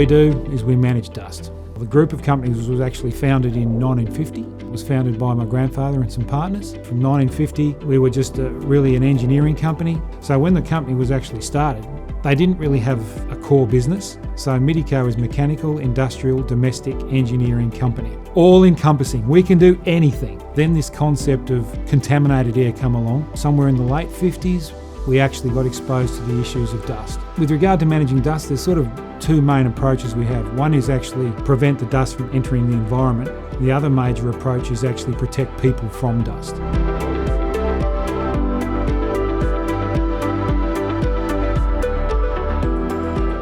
we do is we manage dust. The group of companies was actually founded in 1950. It was founded by my grandfather and some partners. From 1950, we were just really an engineering company. So when the company was actually started, they didn't really have a core business. So Mideco is mechanical, industrial, domestic engineering company. All encompassing, we can do anything. Then this concept of contaminated air come along. Somewhere in the late 50s, we actually got exposed to the issues of dust. With regard to managing dust, there's sort of two main approaches we have. One is actually prevent the dust from entering the environment. The other major approach is actually protect people from dust.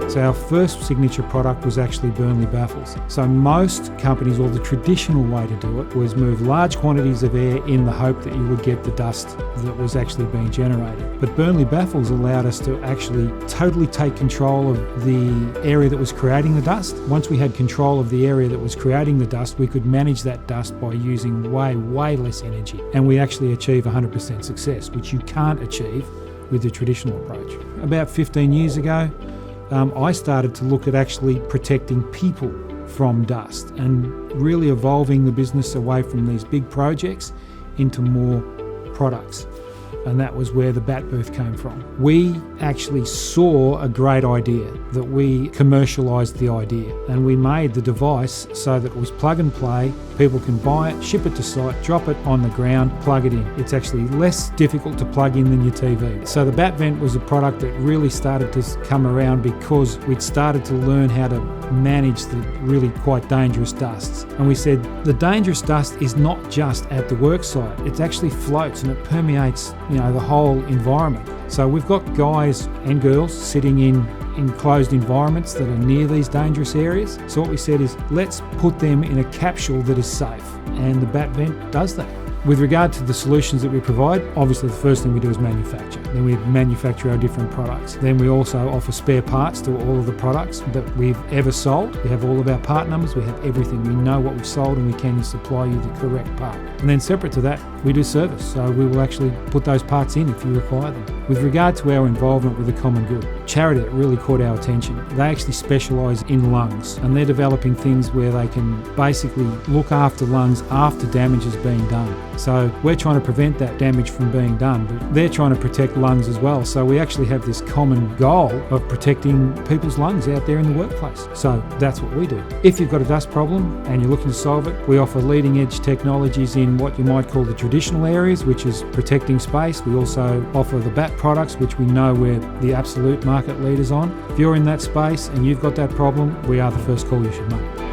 So our first signature product was actually Burnley baffles. So most companies, or the traditional way to do it, was move large quantities of air in the hope that you would get the dust that was actually being generated. But Burnley baffles allowed us to actually totally take control of the area that was creating the dust. Once we had control of the area that was creating the dust, we could manage that dust by using way less energy. And we actually achieve 100% success, which you can't achieve with the traditional approach. About 15 years ago, I started to look at actually protecting people from dust and really evolving the business away from these big projects into more products. And that was where the bat booth came from. We actually saw a great idea, that we commercialised the idea, and we made the device so that it was plug and play. People can buy it, ship it to site, drop it on the ground, plug it in. It's actually less difficult to plug in than your TV. So the bat vent was a product that really started to come around because we'd started to learn how to manage the really quite dangerous dusts. And we said the dangerous dust is not just at the work site, it actually floats and it permeates the whole environment. So we've got guys and girls sitting in enclosed environments that are near these dangerous areas. So what we said is, let's put them in a capsule that is safe, and the bat vent does that. With regard to the solutions that we provide, obviously the first thing we do is manufacture. Then we manufacture our different products. Then we also offer spare parts to all of the products that we've ever sold. We have all of our part numbers, we have everything. We know what we've sold and we can supply you the correct part. And then separate to that, we do service. So we will actually put those parts in if you require them. With regard to our involvement with the common good, charity that really caught our attention. They actually specialise in lungs, and they're developing things where they can basically look after lungs after damage has been done. So we're trying to prevent that damage from being done, but they're trying to protect lungs as well. So we actually have this common goal of protecting people's lungs out there in the workplace. So that's what we do. If you've got a dust problem and you're looking to solve it, we offer leading edge technologies in what you might call the traditional areas, which is protecting space. We also offer the bat products, which we know we're the absolute market leaders on. If you're in that space and you've got that problem, we are the first call you should make.